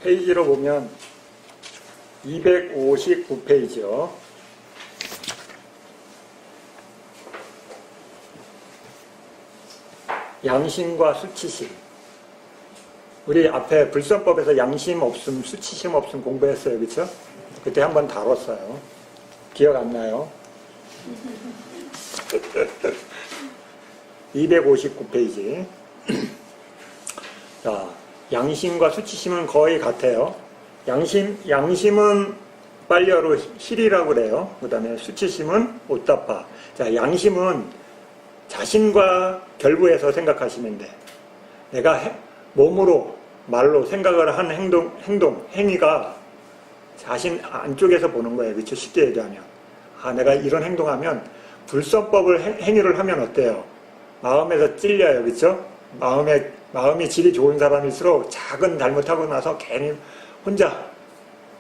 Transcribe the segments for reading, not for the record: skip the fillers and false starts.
페이지로 보면 259페이지요. 양심과 수치심. 우리 앞에 불선법에서 양심 없음, 수치심 없음 공부했어요. 그렇죠? 그때 한번 다뤘어요. 기억 안 나요? 259페이지. 자, 양심과 수치심은 거의 같아요. 양심은 빨리어로 실이라고 그래요. 그 다음에 수치심은 오따파. 자, 양심은 자신과 결부해서 생각하시면 돼. 내가 몸으로, 말로 생각을 하는 행위가 자신 안쪽에서 보는 거예요. 그렇죠? 쉽게 얘기하면. 아, 내가 이런 행동하면, 불선법을 행위를 하면 어때요? 마음에서 찔려요. 그렇죠? 마음이 질이 좋은 사람일수록 작은 잘못하고 나서 괜히 혼자,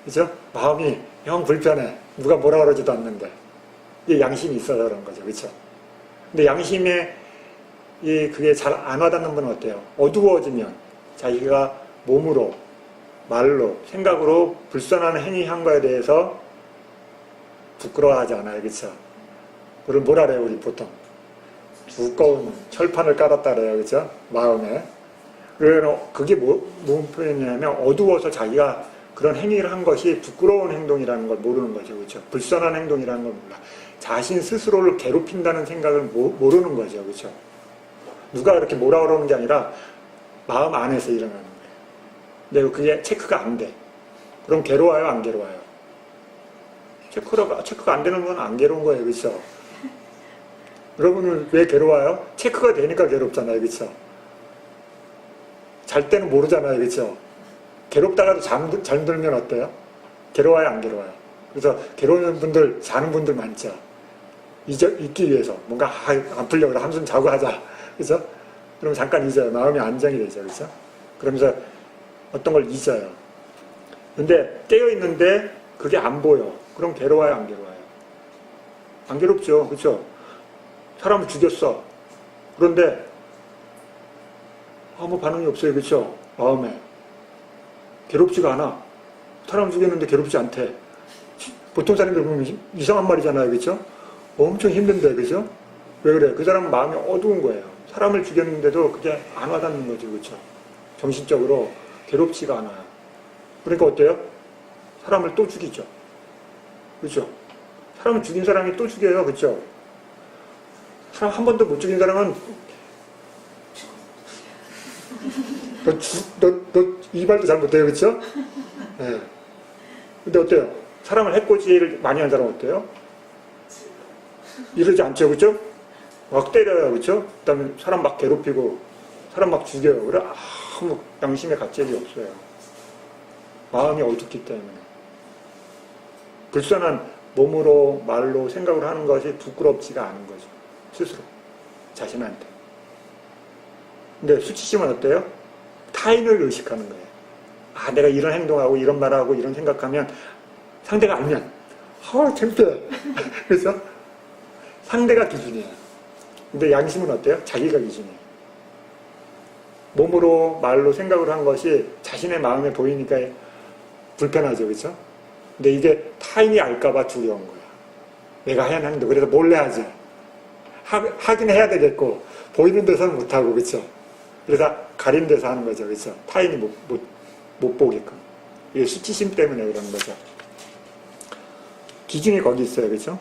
그죠? 마음이 영 불편해. 누가 뭐라 그러지도 않는데. 이게 양심이 있어서 그런 거죠. 그렇죠? 근데 양심에 그게 잘 안 와닿는 분은 어때요? 어두워지면 자기가 몸으로, 말로, 생각으로 불선한 행위한 거에 대해서 부끄러워하지 않아요. 그렇죠? 그걸 뭐라 그래요, 우리 보통? 두꺼운 철판을 깔았다 그래요. 그렇죠? 마음에. 그게 무슨 표현이냐면 어두워서 자기가 그런 행위를 한 것이 부끄러운 행동이라는 걸 모르는 거죠. 그렇죠? 불선한 행동이라는 걸 몰라. 자신 스스로를 괴롭힌다는 생각을 모르는 거죠. 그렇죠? 누가 그렇게 뭐라 그러는 게 아니라 마음 안에서 일어나는 거예요. 근데 그게 체크가 안 돼. 그럼 괴로워요? 안 괴로워요? 체크가 안 되는 건 안 괴로운 거예요. 그렇죠? 여러분은 왜 괴로워요? 체크가 되니까 괴롭잖아요. 그렇죠? 잘 때는 모르잖아요. 그렇죠? 괴롭다가도 잠들면 어때요? 괴로워요? 안 괴로워요? 그래서 괴로운 분들, 자는 분들 많죠. 잊기 위해서 뭔가 안 풀려고 한숨 자고 하자. 그래서 그럼 잠깐 잊어요. 마음이 안정이 되죠. 그렇죠? 그러면서 어떤 걸 잊어요. 근데 깨어있는데 그게 안 보여. 그럼 괴로워요? 안 괴로워요? 안 괴롭죠. 그렇죠? 사람을 죽였어. 그런데 아무 반응이 없어요. 그렇죠? 마음에. 괴롭지가 않아. 사람 죽였는데 괴롭지 않대. 보통 사람들 보면 이상한 말이잖아요. 그렇죠? 엄청 힘든데. 그렇죠? 왜 그래? 그 사람은 마음이 어두운 거예요. 사람을 죽였는데도 그게 안 와닿는 거죠. 그렇죠? 정신적으로 괴롭지가 않아요. 그러니까 어때요? 사람을 또 죽이죠. 그렇죠? 사람을 죽인 사람이 또 죽여요. 그렇죠? 사람 한 번도 못 죽인 사람은 너 이발도 잘 못해요. 그렇죠? 네. 근데 어때요? 사람을 해코지를 많이 한 사람은 어때요? 이러지 않죠. 그렇죠? 막 때려요. 그렇죠? 그 다음에 사람 막 괴롭히고 사람 막 죽여요. 그래 아무 양심의 가책이 없어요. 마음이 어둡기 때문에. 불선한 몸으로, 말로, 생각으로 하는 것이 부끄럽지가 않은 거죠. 스스로. 자신한테. 근데 수치심은 어때요? 타인을 의식하는 거예요. 아, 내가 이런 행동하고 이런 말하고 이런 생각하면 상대가 알면 창피해. 그래서 상대가 기준이에요. 근데 양심은 어때요? 자기가 기준이에요. 몸으로, 말로, 생각으로 한 것이 자신의 마음에 보이니까 불편하죠. 그렇죠? 근데 이게 타인이 알까봐 두려운 거야. 내가 해야 하는데 그래서 몰래 하지. 하긴 해야 되겠고 보이는 데서는 못하고. 그렇죠? 그래서 가린 데서 하는 거죠. 그렇죠? 타인이 못 보게끔. 이게 수치심 때문에 그런 거죠. 기준이 거기 있어요. 그렇죠?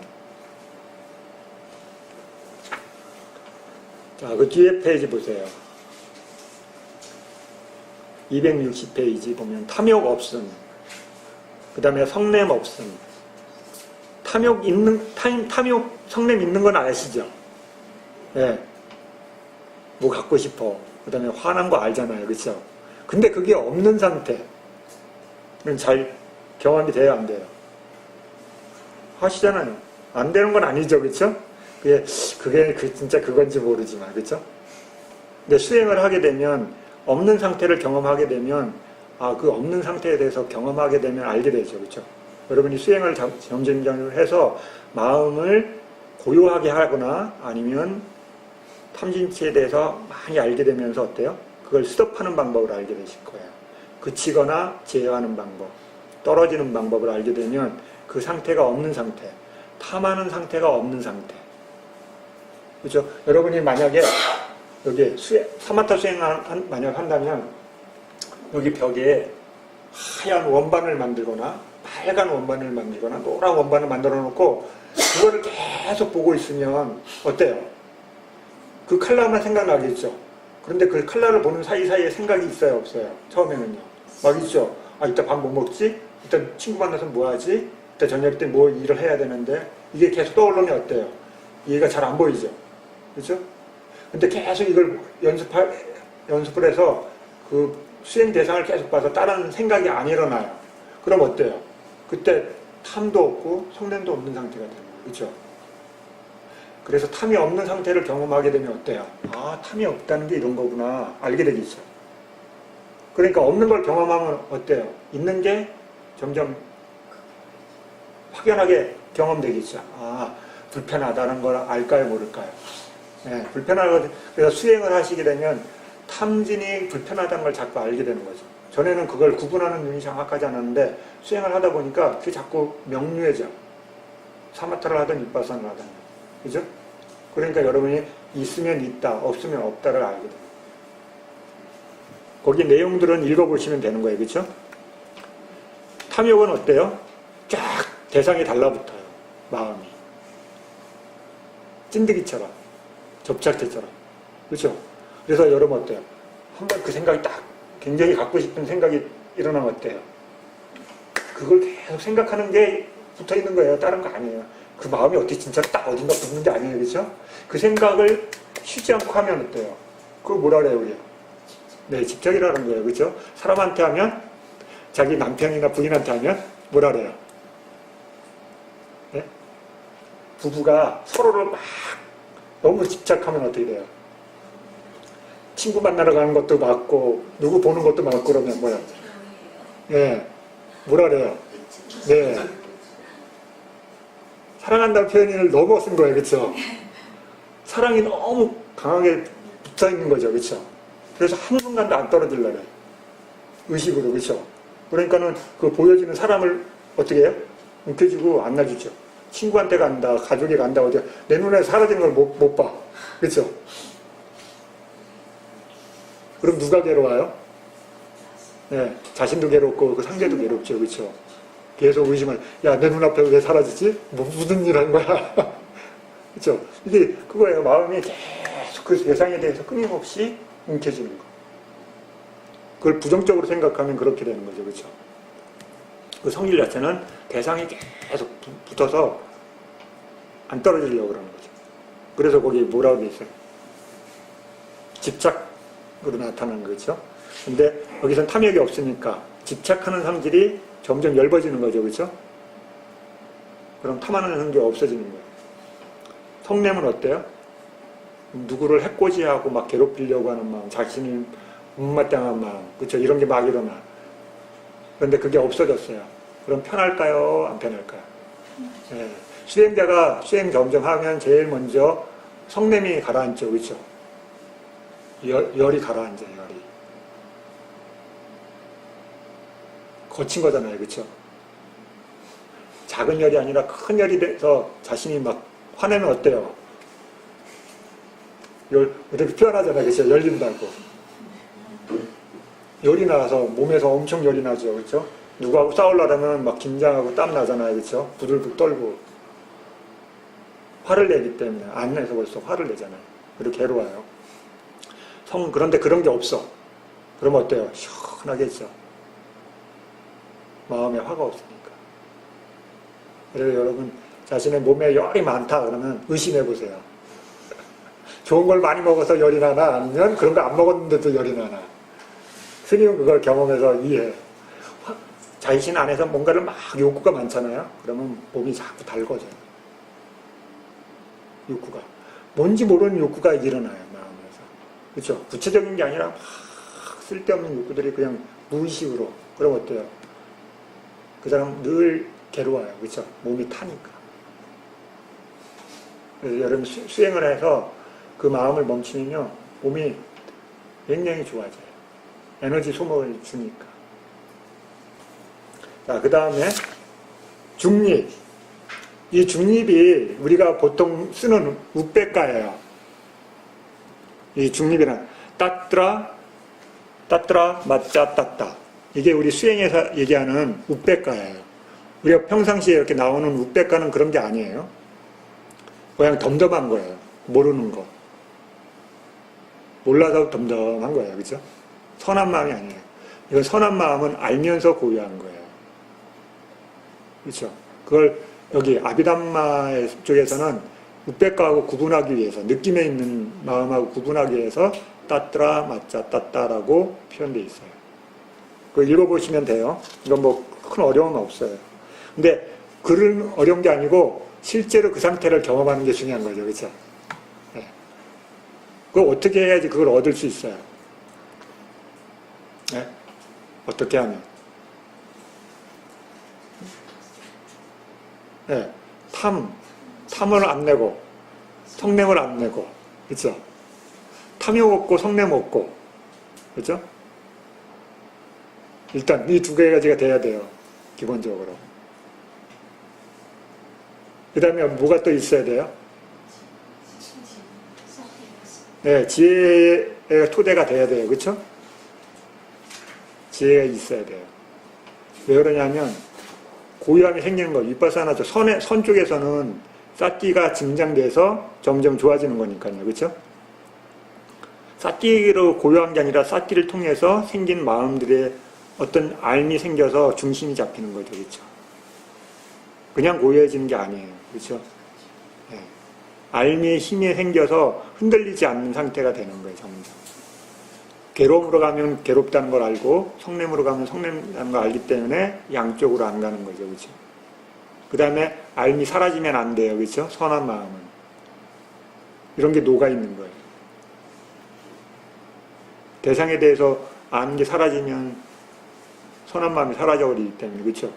자, 그 뒤에 페이지 보세요. 260페이지 보면 탐욕 없음, 그 다음에 성냄 없음. 탐욕, 성냄 있는 건 아시죠? 예. 네. 뭐 갖고 싶어. 그 다음에 화난 거 알잖아요. 그렇죠? 근데 그게 없는 상태는 잘 경험이 돼요? 안 돼요? 하시잖아요. 안 되는 건 아니죠. 그렇죠? 그게 진짜 그건지 모르지만. 그렇죠? 근데 수행을 하게 되면 없는 상태를 경험하게 되면 그 없는 상태에 대해서 경험하게 되면 알게 되죠. 그렇죠? 여러분이 수행을 점점점 해서 마음을 고요하게 하거나 아니면 탐진치에 대해서 많이 알게 되면서 어때요? 그걸 스톱하는 방법을 알게 되실 거예요. 그치거나 제어하는 방법, 떨어지는 방법을 알게 되면 그 상태가 없는 상태, 탐하는 상태가 없는 상태. 그렇죠? 여러분이 만약에 여기 사마타 수행 만약 한다면 여기 벽에 하얀 원반을 만들거나 빨간 원반을 만들거나 노란 원반을 만들어 놓고 그거를 계속 보고 있으면 어때요? 그 컬러만 생각나겠죠? 그런데 그 컬러를 보는 사이사이에 생각이 있어요, 없어요? 처음에는요. 막 있죠? 아, 이따 밥 뭐 먹지? 이따 친구 만나서 뭐 하지? 이따 저녁 때 뭐 일을 해야 되는데 이게 계속 떠오르면 어때요? 이해가 잘 안 보이죠? 그렇죠? 근데 계속 이걸 연습을 해서 그 수행 대상을 계속 봐서 다른 생각이 안 일어나요. 그럼 어때요? 그때 탐도 없고 성냄도 없는 상태가 되는 거예요. 그렇죠? 그래서 탐이 없는 상태를 경험하게 되면 어때요? 아, 탐이 없다는 게 이런 거구나. 알게 되겠죠. 그러니까 없는 걸 경험하면 어때요? 있는 게 점점 확연하게 경험되겠죠. 아, 불편하다는 걸 알까요, 모를까요? 네, 불편하거든요. 그래서 수행을 하시게 되면 탐진이 불편하다는 걸 자꾸 알게 되는 거죠. 전에는 그걸 구분하는 눈이 정확하지 않았는데 수행을 하다 보니까 그게 자꾸 명료해져. 사마타를 하든 윗바사를 하든. 그죠? 그러니까 여러분이 있으면 있다, 없으면 없다를 알게 돼요. 거기 내용들은 읽어보시면 되는 거예요. 그죠? 탐욕은 어때요? 쫙 대상이 달라붙어요. 마음이. 찐득이처럼. 접착제처럼. 그렇죠? 그래서 여러분 어때요? 한번 그 생각이 딱 굉장히 갖고 싶은 생각이 일어나면 어때요? 그걸 계속 생각하는 게 붙어 있는 거예요. 다른 거 아니에요. 그 마음이 어떻게 진짜 딱 어딘가 붙는 게 아니에요. 그렇죠? 그 생각을 쉬지 않고 하면 어때요? 그거 뭐라 그래요, 우리? 네, 집착이라는 거예요. 그렇죠? 사람한테 하면 자기 남편이나 부인한테 하면 뭐라 그래요? 네? 부부가 서로를 막 너무 집착하면 어떻게 돼요? 친구 만나러 가는 것도 맞고 누구 보는 것도 맞고 그러면 뭐야? 네, 뭐라 그래요? 네, 사랑한다는 표현을 너무 쓴 거예요, 그렇죠? 사랑이 너무 강하게 붙어 있는 거죠, 그렇죠? 그래서 한순간도 안 떨어지려고 해요. 의식으로, 그렇죠? 그러니까는 그 보여지는 사람을 어떻게 해요? 움켜쥐고 안 놔주죠. 친구한테 간다, 가족이 간다, 어디 내 눈에 사라지는 걸 못 봐, 그렇죠? 그럼 누가 괴로워요? 네, 자신도 괴롭고 그 상대도 괴롭죠, 그렇죠? 계속 의심을, 야, 내 눈앞에 왜 사라지지? 뭐 무슨 일 한 거야? 그렇죠? 이게 그거예요. 마음이 계속 그 대상에 대해서 끊임없이 움켜쥐는 거. 그걸 부정적으로 생각하면 그렇게 되는 거죠, 그렇죠? 그 성질 자체는 대상이 계속 붙어서 안 떨어지려고 그러는 거죠. 그래서 거기 뭐라고 돼 있어요? 집착으로 나타나는 거죠. 근데 여기선 탐욕이 없으니까 집착하는 성질이 점점 엷어지는 거죠, 그렇죠? 그럼 탐하는 성질이 없어지는 거예요. 성냄은 어때요? 누구를 해코지하고 막 괴롭히려고 하는 마음, 자신이 못마땅한 마음, 그렇죠? 이런 게 막 일어나. 그런데 그게 없어졌어요. 그럼 편할까요? 안 편할까요? 네. 수행자가 수행 점점 하면 제일 먼저 성냄이 가라앉죠, 그렇죠? 열이 가라앉아요, 열이. 거친 거잖아요, 그렇죠? 작은 열이 아니라 큰 열이 돼서 자신이 막 화내면 어때요? 이렇게 표현하잖아요, 그렇죠? 열린다고. 열이 나서 몸에서 엄청 열이 나죠, 그렇죠? 누구하고 싸우려면 막 긴장하고 땀 나잖아요, 그렇죠? 부들부들 떨고. 화를 내기 때문에 안 내서 벌써 화를 내잖아요. 그리고 괴로워요. 그런데 그런 게 없어. 그러면 어때요? 시원하겠죠. 마음에 화가 없으니까. 그래서 여러분 자신의 몸에 열이 많다 그러면 의심해 보세요. 좋은 걸 많이 먹어서 열이 나나 아니면 그런 거 안 먹었는데도 열이 나나. 스님은 그걸 경험해서 이해해요. 자신 안에서 뭔가를 막 욕구가 많잖아요. 그러면 몸이 자꾸 달궈져요. 욕구가. 뭔지 모르는 욕구가 일어나요, 마음에서. 그렇죠? 구체적인 게 아니라 막 쓸데없는 욕구들이 그냥 무의식으로. 그럼 어때요? 그 사람 늘 괴로워요. 그렇죠? 몸이 타니까. 그래서 여러분 수행을 해서 그 마음을 멈추면요, 몸이 굉장히 좋아져요. 에너지 소모를 주니까. 자, 그 다음에 중립. 이 중립이 우리가 보통 쓰는 우백가예요. 이 중립이란 따뜨라, 맞자, 따따. 이게 우리 수행에서 얘기하는 우백가예요. 우리가 평상시에 이렇게 나오는 우백가는 그런 게 아니에요. 그냥 덤덤한 거예요. 모르는 거. 몰라서 덤덤한 거예요. 그죠? 선한 마음이 아니에요. 이건 선한 마음은 알면서 고유한 거예요. 그렇죠? 그걸 여기 아비담마 쪽에서는 우백가하고 구분하기 위해서, 느낌에 있는 마음하고 구분하기 위해서 따뜨라, 맞자, 따따라고 표현되어 있어요. 그거 읽어보시면 돼요. 이건 뭐 큰 어려움은 없어요. 근데 글은 어려운 게 아니고 실제로 그 상태를 경험하는 게 중요한 거죠. 그렇죠? 네. 그걸 어떻게 해야지 그걸 얻을 수 있어요? 네? 어떻게 하면? 네. 탐을 안 내고, 성냄을 안 내고, 그렇죠? 탐욕 없고, 성냄 없고, 그렇죠? 일단 이 두 가지가 돼야 돼요. 기본적으로. 그 다음에 뭐가 또 있어야 돼요? 네, 지혜의 토대가 돼야 돼요. 그렇죠? 지혜가 있어야 돼요. 왜 그러냐면 고유함이 생기는 거. 윗바사나죠. 선 쪽에서는 사띠가 증장돼서 점점 좋아지는 거니까요. 그렇죠? 사띠로 고유한 게 아니라 사띠를 통해서 생긴 마음들의 어떤 알미 생겨서 중심이 잡히는 거죠. 그렇죠? 그냥 고유해지는 게 아니에요. 그렇죠? 네. 알미의 힘이 생겨서 흔들리지 않는 상태가 되는 거예요. 점점. 괴로움으로 가면 괴롭다는 걸 알고 성냄으로 가면 성냄이라는 걸 알기 때문에 양쪽으로 안 가는 거죠. 그렇죠? 그 다음에 알미 사라지면 안 돼요. 그렇죠? 선한 마음은. 이런 게 녹아 있는 거예요. 대상에 대해서 아는 게 사라지면 선한 마음이 사라져버리기 때문에. 그렇죠?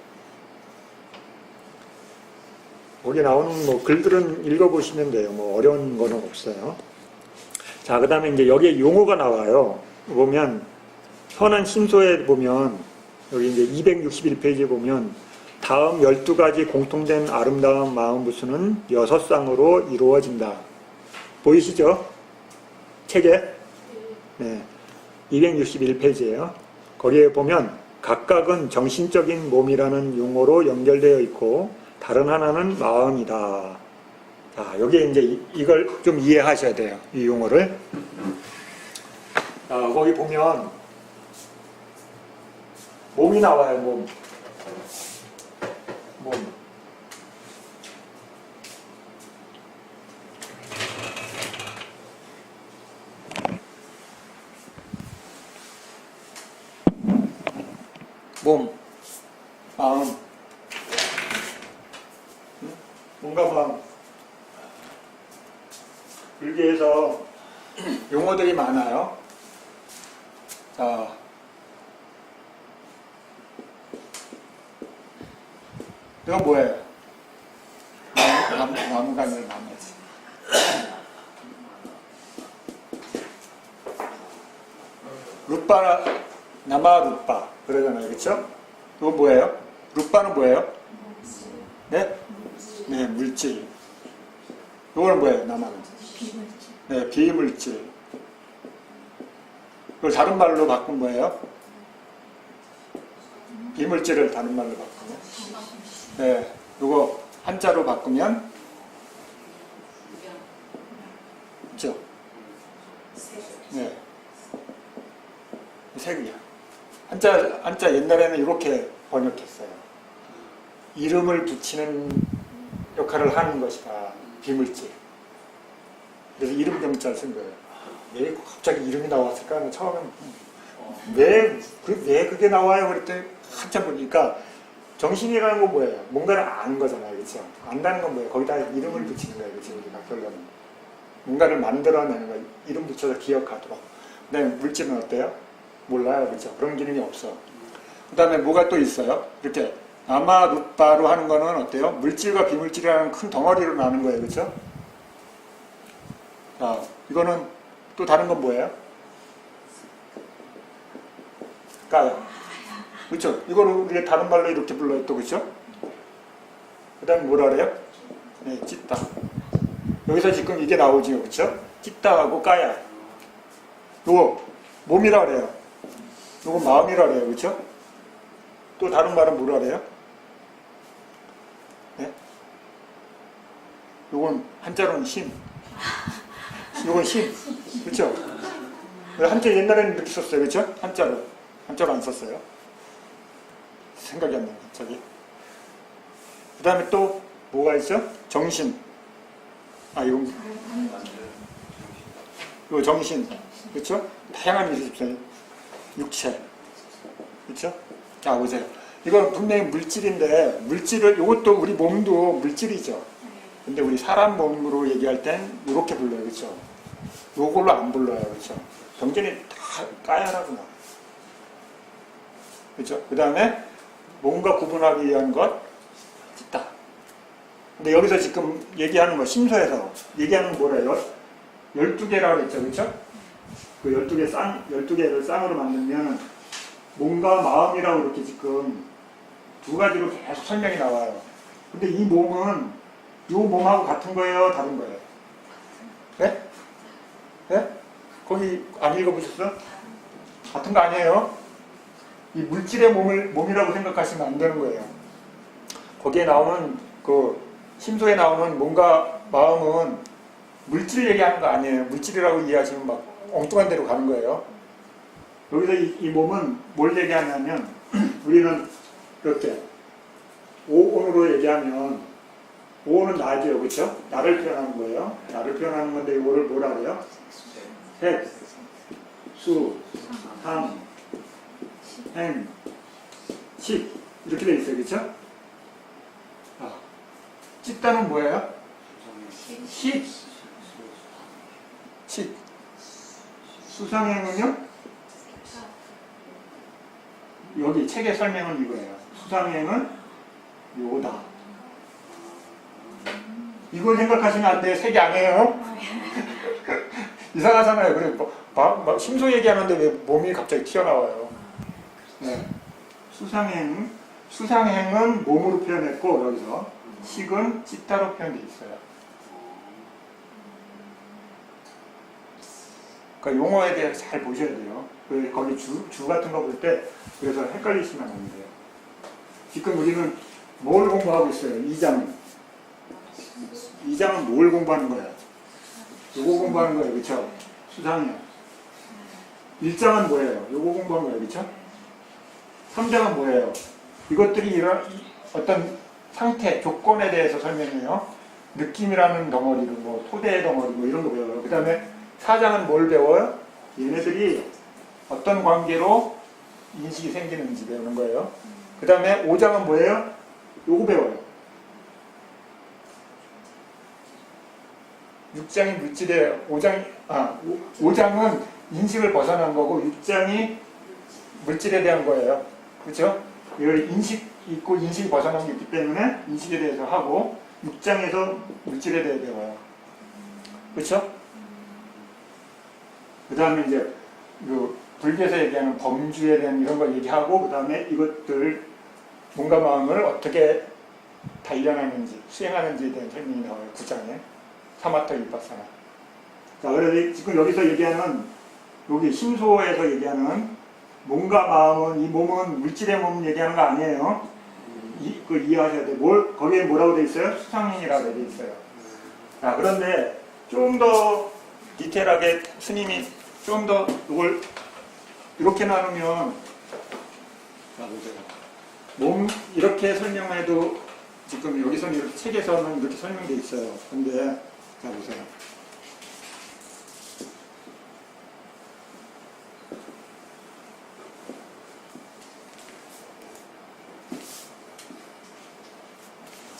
거기 나오는 뭐 글들은 읽어보시면 돼요. 뭐 어려운 거는 없어요. 자, 그 다음에 이제 여기에 용어가 나와요. 보면 선한 신소에 보면 여기 이제 261페이지에 보면 다음 12가지 공통된 아름다운 마음 부수는 6쌍으로 이루어진다. 보이시죠? 책에? 네. 261페이지예요. 거기에 보면 각각은 정신적인 몸이라는 용어로 연결되어 있고 다른 하나는 마음이다. 자, 여기에 이제 이걸 좀 이해하셔야 돼요. 이 용어를. 거기 보면 몸이 나와요. 몸. 몸, 마음, 몸과 마음. 불교에서 용어들이 많아요. 자, 이건 뭐예요? 나무가 아니라 나무지. 루빠, 나마 루빠. 그러잖아요. 그렇죠? 이건 뭐예요? 루빠는 뭐예요? 네? 네, 물질. 이거는 뭐예요? 나마는? 네, 비물질. 그걸 다른 말로 바꾼 뭐예요? 비물질을 다른 말로 바꾸면? 네, 이거 한자로 바꾸면? 그렇죠? 네. 색이야. 한자 옛날에는 이렇게 번역했어요. 이름을 붙이는 역할을 하는 것이다. 비물질. 그래서 이름 병자를 쓴 거예요. 왜 갑자기 이름이 나왔을까? 처음엔 왜 그게 나와요? 그랬더니 한참 보니까 정신이라는 건 뭐예요? 뭔가를 아는 거잖아요. 그렇죠? 안다는 건 뭐예요? 거기다 이름을 붙이는 거예요. 그렇죠? 우리가 결론은. 뭔가를 만들어내는 거예요. 이름 붙여서 기억하도록. 근데 물질은 어때요? 몰라요. 그렇죠? 그런 기능이 없어. 그 다음에 뭐가 또 있어요? 이렇게 아마 루빠로 하는 거는 어때요? 물질과 비물질이라는 큰 덩어리로 나는 거예요. 그렇죠? 자, 이거는 또 다른 건 뭐예요? 까요. 그렇죠? 이거를 우리가 다른 말로 이렇게 불러요 또, 그렇죠? 그 다음에 뭐라 그래요? 네, 찢다. 여기서 지금 이게 나오지요, 그렇죠? 찢다하고 까야. 요거 몸이라 그래요. 요거 마음이라 그래요, 그렇죠? 또 다른 말은 뭐라 그래요? 네? 요건 한자로는 심. 요건 심. 그렇죠? 한자 옛날에는 이렇게 썼어요, 그렇죠? 한자로 안 썼어요. 생각이 안 나요, 갑자기. 그 다음에 또 뭐가 있죠? 정신. 이거 정신. 그렇죠? 다양한 일이 있어요. 육체. 그렇죠? 자, 보세요. 이건 분명히 물질인데, 이것도 우리 몸도 물질이죠. 근데 우리 사람 몸으로 얘기할 땐 이렇게 불러요. 그렇죠? 요걸로 안 불러요. 그렇죠? 경전이 다 까야라구나. 그렇죠? 그 다음에 몸과 구분하기 위한 것, 찢다. 근데 여기서 지금 얘기하는 거, 심소에서 얘기하는 뭐래요? 12개라고 했죠. 그렇죠? 그 12개를 쌍으로 만들면 몸과 마음이라고 이렇게 지금 두 가지로 계속 설명이 나와요. 근데 이 몸은 이 몸하고 같은 거예요? 다른 거예요? 네? 네? 거기 안 읽어보셨어? 같은 거 아니에요? 이 물질의 몸이라고 생각하시면 안 되는 거예요. 거기에 나오는 그 심소에 나오는 몸과 마음은 물질 얘기하는 거 아니에요. 물질이라고 이해하시면 막 엉뚱한 데로 가는 거예요. 여기서 이 몸은 뭘 얘기하냐면 우리는 이렇게 오온으로 얘기하면 오온은 나죠, 그렇죠? 나를 표현하는 거예요. 나를 표현하는 건데 이거를 뭐라 그래요? 색, 수, 상, 행, 식 이렇게 돼 있어요, 그렇죠? 찢다는 뭐예요? 식. 수상행은요? 여기 책의 설명은 이거예요. 수상행은 요다. 이걸 생각하시면 안 돼요. 색이 아니에요. 이상하잖아요. 그래, 막 심소 얘기하는데 왜 몸이 갑자기 튀어나와요. 네. 수상행은 몸으로 표현했고, 여기서 식은 찢다로 표현되어 있어요. 그러니까 용어에 대해서 잘 보셔야 돼요. 거기 주 같은 거 볼 때 그래서 헷갈리시면 안 돼요. 지금 우리는 뭘 공부하고 있어요? 2장은 뭘 공부하는 거예요? 요거 공부하는 거예요. 그렇죠? 수상이요. 1장은 뭐예요? 요거 공부하는 거예요. 그렇죠? 3장은 뭐예요? 이것들이 이런 어떤 상태, 조건에 대해서 설명해요. 느낌이라는 덩어리로 뭐 토대의 덩어리 뭐 이런 거 배워요. 그 다음에 4장은 뭘 배워요? 얘네들이 어떤 관계로 인식이 생기는지 배우는 거예요. 그 다음에 5장은 뭐예요? 요거 배워요. 6장이 물질에 5장은 인식을 벗어난 거고 6장이 물질에 대한 거예요. 그렇죠? 이걸 인식 있고 인식이 벗어난 게 있기 때문에 인식에 대해서 하고 6장에서 물질에 대해 배워요. 그렇죠? 그 다음에 이제 그 불교에서 얘기하는 범주에 대한 이런 걸 얘기하고 그 다음에 이것들 몸과 마음을 어떻게 단련하는지 수행하는지에 대한 설명이 나와요. 9장에 사마타 위파사나. 자, 그래서 지금 여기서 얘기하는 여기 심소에서 얘기하는 몸과 마음은 이 몸은 물질의 몸 얘기하는 거 아니에요. 그걸 이해하셔야 돼요. 거기에 뭐라고 돼 있어요? 수상행이라고 돼 있어요. 자, 그런데 좀 더 디테일하게 스님이 좀 더 이걸 이렇게 나누면 자, 보세요. 몸 이렇게 설명해도 지금 여기서는 이렇게 책에서는 이렇게 설명돼 있어요. 근데 자, 보세요.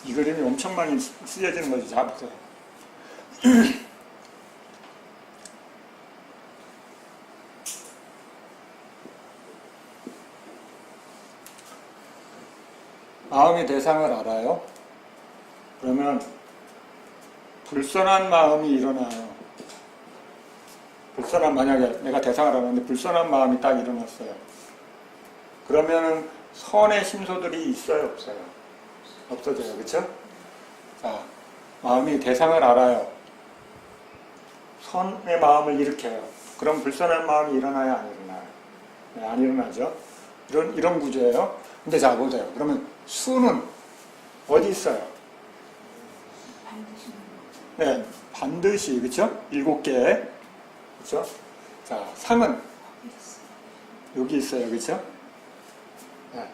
이 그림이 엄청 많이 쓰여지는 거지. 자, 보세요. 마음의 대상을 알아요? 그러면 불선한 마음이 일어나요. 만약에 내가 대상을 알았는데 불선한 마음이 딱 일어났어요. 그러면은 선의 심소들이 있어요, 없어요? 없어져요, 그쵸? 자, 마음이 대상을 알아요. 선의 마음을 일으켜요. 그럼 불선한 마음이 일어나요, 안 일어나요? 네, 안 일어나죠? 이런 구조예요. 근데 자, 보세요. 그러면 수는 어디 있어요? 네, 반드시, 그쵸? 7개. 그쵸? 자, 상은 여기 있어요, 그쵸? 네.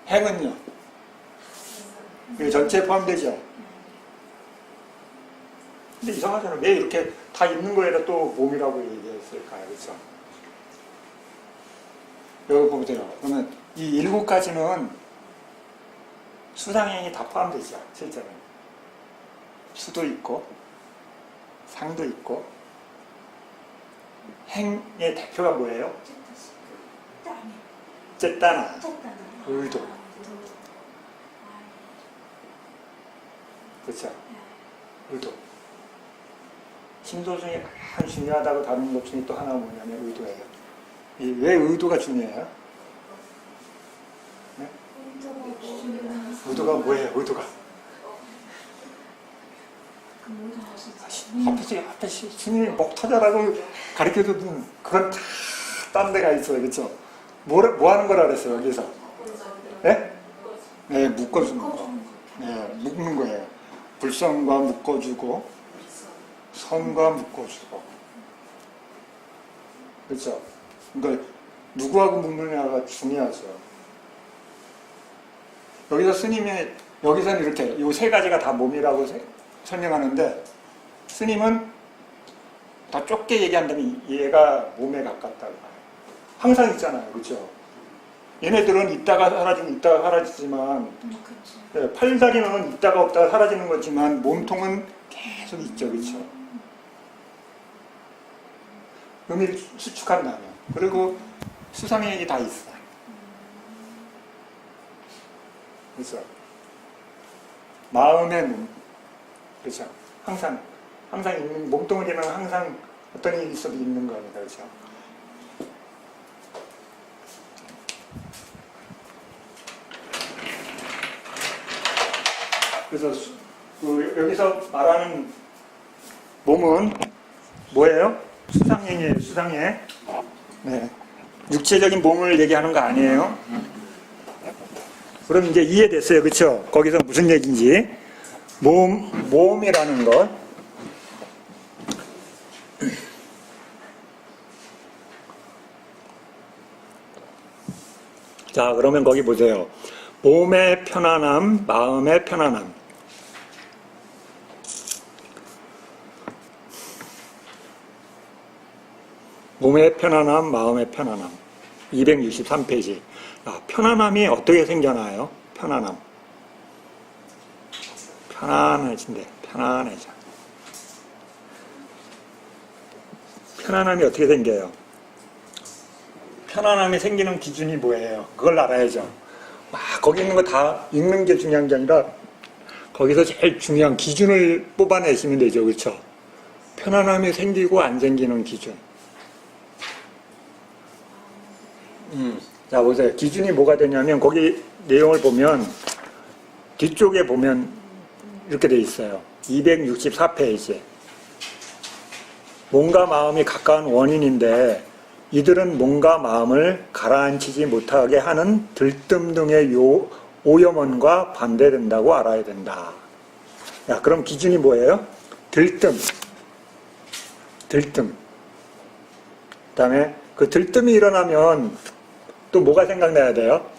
행은요? 이게 전체에 포함되죠? 근데 이상하잖아요. 왜 이렇게 다 있는 거에다 또 몸이라고 얘기했을까요? 그쵸? 여기 보세요. 그러면 이 7가지는 수상행이 다 포함되죠, 실제로. 수도 있고, 상도 있고, 행의 대표가 뭐예요? 쨌다나, 의도. 그렇죠? 의도. 심도 중에 가장 중요하다고 다루는 것 중에 또 하나가 뭐냐면 의도예요. 왜 의도가 중요해요? 네? 의도가 뭐예요? 의도가. 앞에 스님이 목 터져라고 가르쳐주는 그건 다 딴 데가 있어요. 그렇죠? 뭐 하는 거라 그랬어요, 여기서? 네? 네, 묶어주는 거. 네, 묶는 거예요. 불선과 묶어주고, 선과 묶어주고. 그렇죠? 그러니까, 누구하고 묶느냐가 중요하죠. 여기서 스님이, 여기서는 이렇게, 이 3가지가 다 몸이라고 설명하는데, 스님은 더 좁게 얘기한다면 얘가 몸에 가깝다고 봐요. 항상 있잖아요. 그렇죠? 얘네들은 있다가 사라지면 있다가 사라지지만 네, 팔다리는 있다가 없다가 사라지는 거지만 몸통은 계속 있죠. 그렇죠? 의미를 수축한다면. 그리고 수상행이 다 있어요. 그렇죠? 마음의 몸. 그렇죠? 항상 있는, 몸뚱이는 항상 어떤 일이 있어도 있는 거니까, 그렇죠? 그래서 여기서 말하는 몸은 뭐예요? 수상행이에요, 수상행. 네. 육체적인 몸을 얘기하는 거 아니에요? 그럼 이제 이해됐어요, 그렇죠? 거기서 무슨 얘기인지. 몸이라는 것. 자, 그러면 거기 보세요. 몸의 편안함, 마음의 편안함. 몸의 편안함, 마음의 편안함. 263페이지. 아, 편안함이 어떻게 생겨나요? 편안함. 편안해진대. 편안해져. 편안함이 어떻게 생겨요? 편안함이 생기는 기준이 뭐예요? 그걸 알아야죠. 거기 있는 거 다 읽는 게 중요한 게 아니라 거기서 제일 중요한 기준을 뽑아내시면 되죠. 그렇죠? 편안함이 생기고 안 생기는 기준. 자, 보세요. 기준이 뭐가 되냐면 거기 내용을 보면 뒤쪽에 보면 이렇게 돼 있어요. 264페이지. 몸과 마음이 가까운 원인인데 이들은 몸과 마음을 가라앉히지 못하게 하는 들뜸 등의 오염원과 반대된다고 알아야 된다. 야, 그럼 기준이 뭐예요? 들뜸. 그 다음에 그 들뜸이 일어나면 또 뭐가 생각나야 돼요?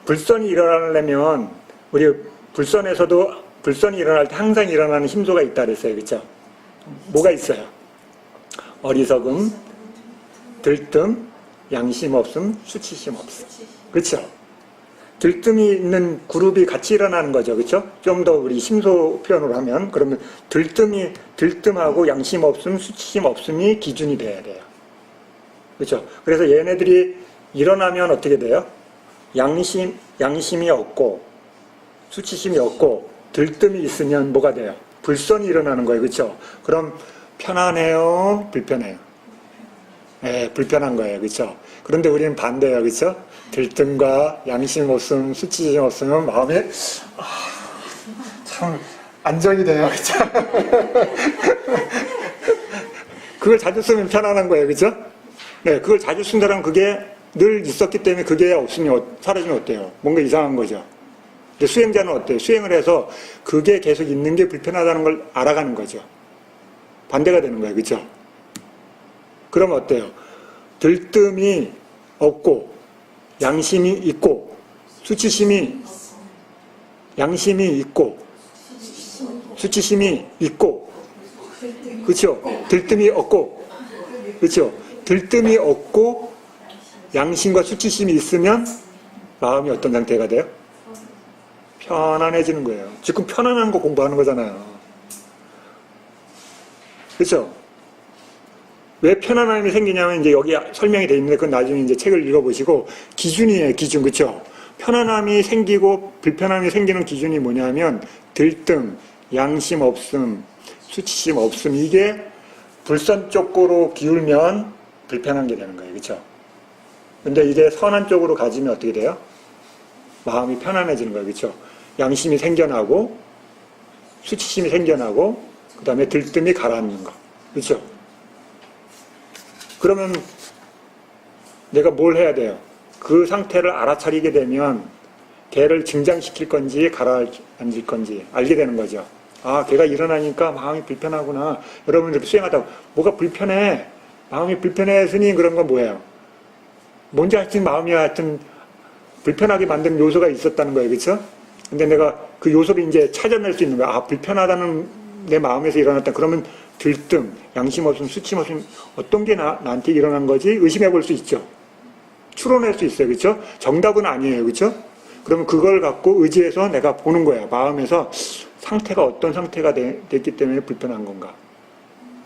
불선이 일어나려면 우리 불선에서도 불선이 일어날 때 항상 일어나는 힘소가 있다 그랬어요. 그렇죠? 뭐가 있어요? 어리석음, 들뜸, 양심 없음, 수치심 없음. 그렇죠? 들뜸이 있는 그룹이 같이 일어나는 거죠. 그렇죠? 좀 더 우리 심소 표현을 하면 그러면 들뜸하고 양심 없음, 수치심 없음이 기준이 돼야 돼요. 그렇죠? 그래서 얘네들이 일어나면 어떻게 돼요? 양심이 없고 수치심이 없고 들뜸이 있으면 뭐가 돼요? 불선이 일어나는 거예요. 그렇죠? 그럼 편안해요? 불편해요? 예, 불편한 거예요. 그렇죠? 그런데 우리는 반대예요. 그렇죠? 들뜸과 양심 없음, 수치심 없으면 마음이 참 안정이 돼요. 그렇죠? 그걸 자주 쓰면 편안한 거예요. 그렇죠? 네, 그걸 자주 쓴다면 그게 늘 있었기 때문에 그게 없으면 사라지면 어때요? 뭔가 이상한 거죠. 근데 수행자는 어때요? 수행을 해서 그게 계속 있는 게 불편하다는 걸 알아가는 거죠. 반대가 되는 거예요. 그렇죠? 그러면 어때요? 들뜸이 없고 양심이 있고 수치심이 양심이 있고 수치심이 있고 그렇죠? 들뜸이 없고 그렇죠? 들뜸이 없고 양심과 수치심이 있으면 마음이 어떤 상태가 돼요? 편안해지는 거예요. 지금 편안한 거 공부하는 거잖아요. 그렇죠? 왜 편안함이 생기냐면 이제 여기 설명이 되어 있는데 그건 나중에 이제 책을 읽어보시고 기준이에요. 기준. 그렇죠? 편안함이 생기고 불편함이 생기는 기준이 뭐냐면 들뜸, 양심 없음, 수치심 없음 이게 불선 쪽으로 기울면 불편한 게 되는 거예요. 그렇죠? 근데 이게 선한 쪽으로 가지면 어떻게 돼요? 마음이 편안해지는 거예요. 그렇죠? 양심이 생겨나고 수치심이 생겨나고 그 다음에 들뜸이 가라앉는 거. 그렇죠? 그러면 내가 뭘 해야 돼요? 그 상태를 알아차리게 되면 걔를 증장시킬 건지 가라앉을 건지 알게 되는 거죠. 아, 걔가 일어나니까 마음이 불편하구나. 여러분들 수행하다 뭐가 불편해? 마음이 불편했으니 그런 건 뭐예요? 뭔지 하여튼 마음이 하여튼 불편하게 만드는 요소가 있었다는 거예요. 그렇죠? 근데 내가 그 요소를 이제 찾아낼 수 있는 거야. 아, 불편하다는 내 마음에서 일어났다. 그러면 들뜸, 양심 없음, 수치심 없음 어떤 게 나한테 일어난 거지? 의심해 볼 수 있죠. 추론할 수 있어요. 그렇죠? 정답은 아니에요. 그렇죠? 그러면 그걸 갖고 의지해서 내가 보는 거야. 마음에서 상태가 어떤 상태가 됐기 때문에 불편한 건가.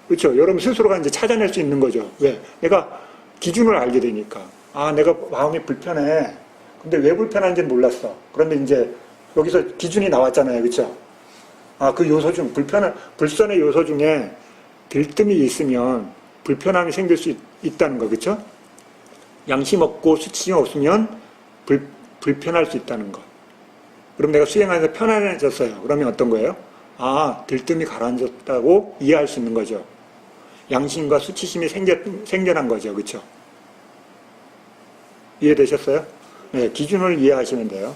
그렇죠? 여러분 스스로가 이제 찾아낼 수 있는 거죠. 왜? 내가 기준을 알게 되니까. 아, 내가 마음이 불편해. 근데 왜 불편한지는 몰랐어. 그런데 이제 여기서 기준이 나왔잖아요. 그렇죠? 아, 그 요소 중, 불선의 요소 중에 들뜸이 있으면 불편함이 생길 수 있다는 거, 그렇죠? 양심 없고 수치심 없으면 불편할 수 있다는 거. 그럼 내가 수행하면서 편안해졌어요. 그러면 어떤 거예요? 아, 들뜸이 가라앉았다고 이해할 수 있는 거죠. 양심과 수치심이 생겨난 거죠, 그렇죠? 이해되셨어요? 네, 기준을 이해하시면 돼요.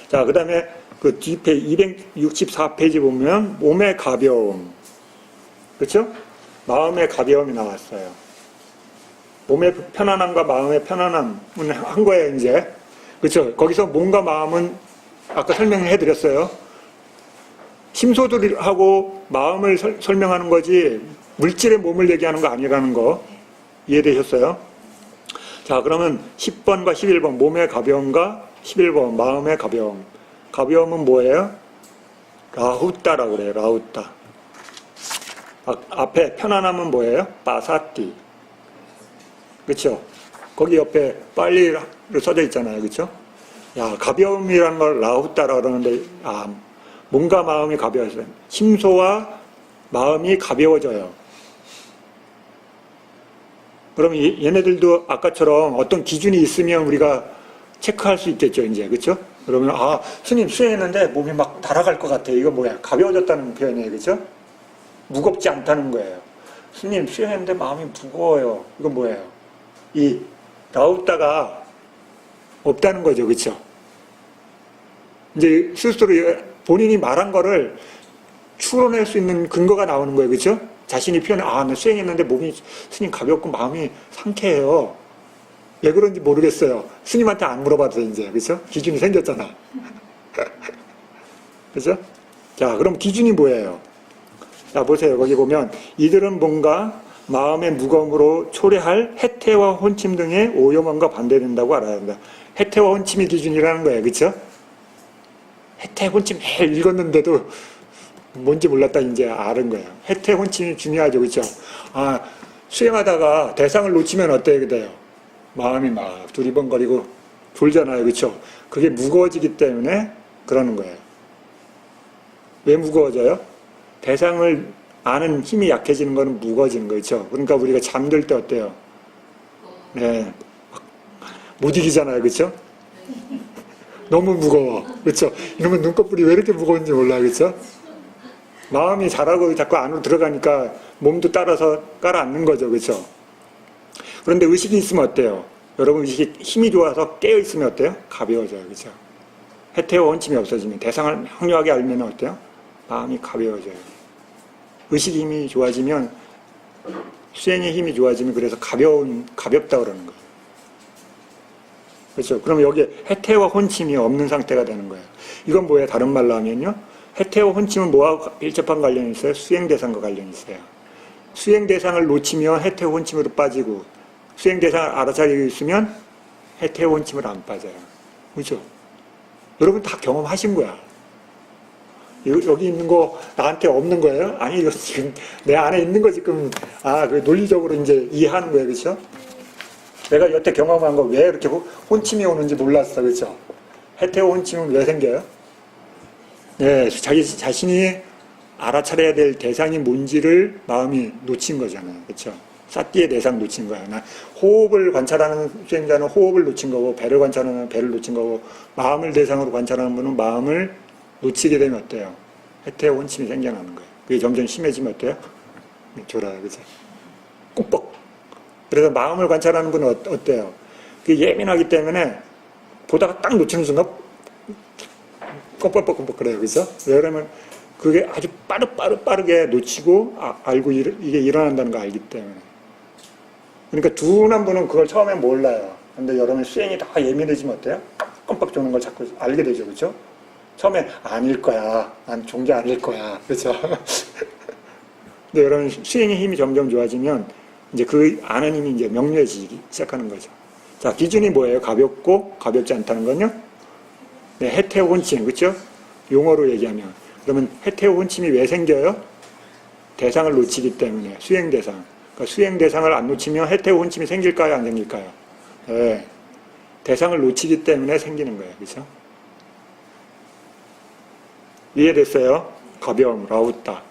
자, 그 다음에 그 뒷페이지 264페이지 보면 몸의 가벼움, 그렇죠? 마음의 가벼움이 나왔어요. 몸의 편안함과 마음의 편안함은 한 거예요, 이제. 그렇죠? 거기서 몸과 마음은 아까 설명해 드렸어요. 심소들하고 마음을 설명하는 거지 물질의 몸을 얘기하는 거 아니라는 거 이해되셨어요? 자, 그러면 10번과 11번 몸의 가벼움과 11번 마음의 가벼움. 가벼움은 뭐예요? 라후따라고 그래요. 라후따. 앞에 편안함은 뭐예요? 빠사띠. 그렇죠? 거기 옆에 빨리로 써져 있잖아요. 그렇죠? 야, 가벼움이라는 걸 라후따라고 그러는데 몸과 마음이 가벼워져요. 심소와 마음이 가벼워져요. 그러면 얘네들도 아까처럼 어떤 기준이 있으면 우리가 체크할 수 있겠죠, 이제. 그렇죠? 그러면 스님 수행했는데 몸이 막 날아갈 것 같아. 이거 뭐야? 가벼워졌다는 표현이에요. 그렇죠? 무겁지 않다는 거예요. 스님 수행했는데 마음이 무거워요. 이건 뭐예요? 이 라우따가 없다는 거죠. 그렇죠? 이제 스스로 본인이 말한 거를 추론할 수 있는 근거가 나오는 거예요. 그렇죠? 자신이 표현해, 나 수행했는데 몸이 스님 가볍고 마음이 상쾌해요. 왜 그런지 모르겠어요. 스님한테 안 물어봐도 돼, 이제. 그렇죠? 기준이 생겼잖아. 그렇죠? 자, 그럼 기준이 뭐예요? 자, 보세요. 거기 보면 이들은 뭔가 마음의 무거움으로 초래할 해태와 혼침 등의 오염함과 반대된다고 알아야 한다. 해태와 혼침이 기준이라는 거예요. 그렇죠? 해태, 혼침 매일 읽었는데도 뭔지 몰랐다 이제 아는 거예요. 해태, 혼침이 중요하죠. 그렇죠? 수행하다가 대상을 놓치면 어떻게 돼요? 마음이 막 두리번거리고 졸잖아요. 그렇죠? 그게 무거워지기 때문에 그러는 거예요. 왜 무거워져요? 대상을 아는 힘이 약해지는 거는 무거워지는 거죠. 그러니까 우리가 잠들 때 어때요? 네. 못 이기잖아요. 그렇죠? 너무 무거워. 그렇죠? 이러면 눈꺼풀이 왜 이렇게 무거운지 몰라. 그렇죠? 마음이 잘하고 자꾸 안으로 들어가니까 몸도 따라서 깔아앉는 거죠. 그렇죠? 그런데 의식이 있으면 어때요? 여러분 의식이 힘이 좋아서 깨어 있으면 어때요? 가벼워져요. 그렇죠? 해태와 원침이 없어지면 대상을 확실하게 알면 어때요? 마음이 가벼워져요. 의식 힘이 좋아지면 수행의 힘이 좋아지면 그래서 가볍다 그러는 거예요. 그렇죠? 그럼 여기에 해태와 혼침이 없는 상태가 되는 거예요. 이건 뭐예요? 다른 말로 하면요. 해태와 혼침은 뭐하고 밀접한 관련이 있어요? 수행 대상과 관련이 있어요. 수행 대상을 놓치면 해태와 혼침으로 빠지고 수행 대상을 알아차리고 있으면 해태와 혼침으로 안 빠져요. 그렇죠? 여러분 다 경험하신 거야. 여기 있는 거 나한테 없는 거예요? 아니, 이거 지금 내 안에 있는 거 지금, 그 논리적으로 이제 이해하는 거예요. 그렇죠? 내가 여태 경험한 거 왜 이렇게 혼침이 오는지 몰랐어. 그렇죠? 해태와 혼침은 왜 생겨요? 네, 자기 자신이 알아차려야 될 대상이 뭔지를 마음이 놓친 거잖아요. 그렇죠? 사띠의 대상 놓친 거야. 호흡을 관찰하는 수행자는 호흡을 놓친 거고, 배를 관찰하는 배를 놓친 거고, 마음을 대상으로 관찰하는 분은 마음을 놓치게 되면 어때요? 해태와 혼침이 생겨나는 거예요. 그게 점점 심해지면 어때요? 졸아요. 그죠? 꾹뻑. 그래서 마음을 관찰하는 분은 어때요? 그게 예민하기 때문에 보다가 딱 놓치는 순간 껌뻑껌뻑 그래요. 그죠? 왜 그러면 그게 아주 빠르게 놓치고 알고 이게 일어난다는 거 알기 때문에. 그러니까 둔한 분은 그걸 처음에 몰라요. 근데 여러분 수행이 다 예민해지면 어때요? 껌뻑 도는 걸 자꾸 알게 되죠. 그죠? 처음에 아닐 거야. 난 종교 아닐 거야. 그죠? 근데 여러분 수행의 힘이 점점 좋아지면 이제 그 아는 힘이 이제 명료해지기 시작하는 거죠. 자, 기준이 뭐예요? 가볍고 가볍지 않다는 건요? 네, 해태와 혼침, 그렇죠? 용어로 얘기하면. 그러면 해태와 혼침이 왜 생겨요? 대상을 놓치기 때문에, 수행 대상. 그러니까 수행 대상을 안 놓치면 해태와 혼침이 생길까요? 안 생길까요? 네. 대상을 놓치기 때문에 생기는 거예요. 그렇죠? 이해됐어요? 가벼움, 라우따.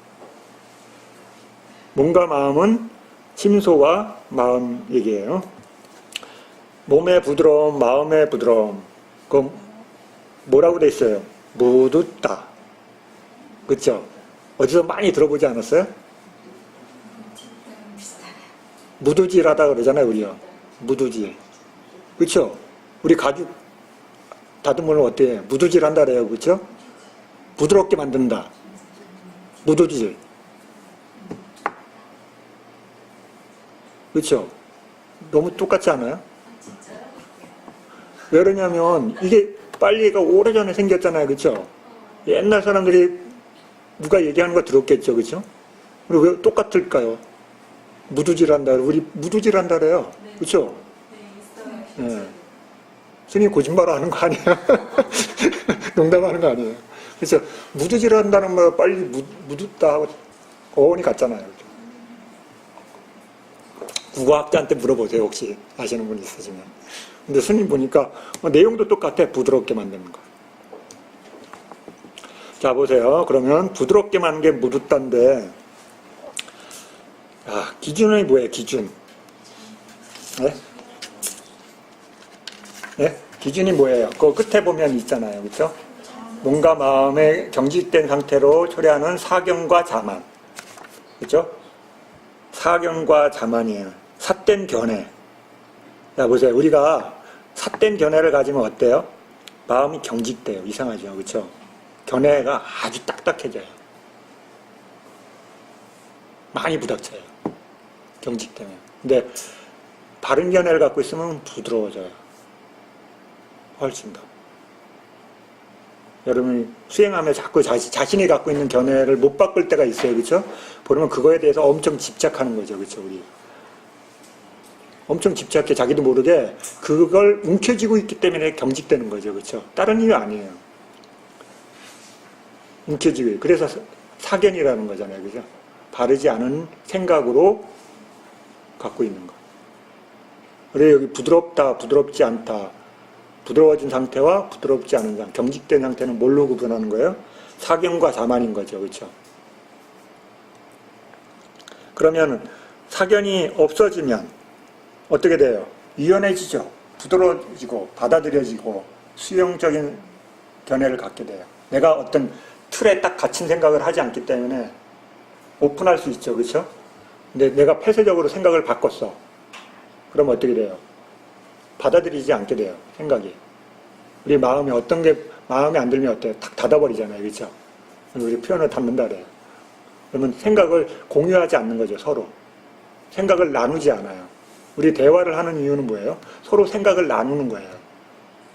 몸과 마음은 심소와 마음 얘기예요. 몸의 부드러움, 마음의 부드러움. 그럼 뭐라고 돼 있어요? 무두따. 그렇죠? 어디서 많이 들어보지 않았어요? 무두질하다 그러잖아요, 우리요. 무두질. 그렇죠? 우리 가죽 다듬으면 어때요? 무두질한다 그래요, 그렇죠? 부드럽게 만든다. 무두질. 그렇죠? 너무 똑같지 않아요? 왜 그러냐면 이게 빨리가 오래전에 생겼잖아요. 그렇죠? 옛날 사람들이 누가 얘기하는 거 들었겠죠. 그렇죠? 그리고 왜 똑같을까요? 무두질한다. 우리 무두질한다 그래요. 그렇죠? 네. 스님 거짓말하는 거 아니에요? 농담하는 거 아니에요? 그래서 무두질한다는 말 빨리 무두다 하고 어원이 같잖아요. 국어학자한테 물어보세요. 혹시 아시는 분 있으시면. 근데 스님 보니까 내용도 똑같아. 부드럽게 만드는 거. 자, 보세요. 그러면 부드럽게 만든 게 무두다인데 기준이 뭐예요? 기준. 네? 네? 기준이 뭐예요? 그 끝에 보면 있잖아요. 그렇죠? 몸과 마음의 경직된 상태로 초래하는 사경과 자만. 그렇죠? 사경과 자만이에요. 삿된 견해. 자, 보세요. 우리가 삿된 견해를 가지면 어때요? 마음이 경직돼요. 이상하죠. 그렇죠? 견해가 아주 딱딱해져요. 많이 부닥쳐요. 경직되면. 근데 바른 견해를 갖고 있으면 부드러워져요. 훨씬 더. 여러분이 수행하며 자꾸 자신이 갖고 있는 견해를 못 바꿀 때가 있어요. 그렇죠? 그러면 그거에 대해서 엄청 집착하는 거죠. 그렇죠? 우리. 엄청 집착해 자기도 모르게 그걸 움켜쥐고 있기 때문에 경직되는 거죠. 그렇죠? 다른 이유 아니에요. 움켜쥐고. 그래서 사견이라는 거잖아요. 그죠? 바르지 않은 생각으로 갖고 있는 거. 그래서 여기 부드럽다, 부드럽지 않다. 부드러워진 상태와 부드럽지 않은 상태, 경직된 상태는 뭘로 구분하는 거예요? 사견과 자만인 거죠. 그렇죠? 그러면 사견이 없어지면 어떻게 돼요? 유연해지죠. 부드러워지고 받아들여지고 수용적인 견해를 갖게 돼요. 내가 어떤 틀에 딱 갇힌 생각을 하지 않기 때문에 오픈할 수 있죠. 그렇죠? 근데 내가 폐쇄적으로 생각을 바꿨어. 그럼 어떻게 돼요? 받아들이지 않게 돼요. 생각이. 우리 마음에 어떤 게 마음에 안 들면 어때요? 탁 닫아버리잖아요. 그렇죠? 우리 표현을 닫는다 그래요. 그러면 생각을 공유하지 않는 거죠. 서로. 생각을 나누지 않아요. 우리 대화를 하는 이유는 뭐예요? 서로 생각을 나누는 거예요.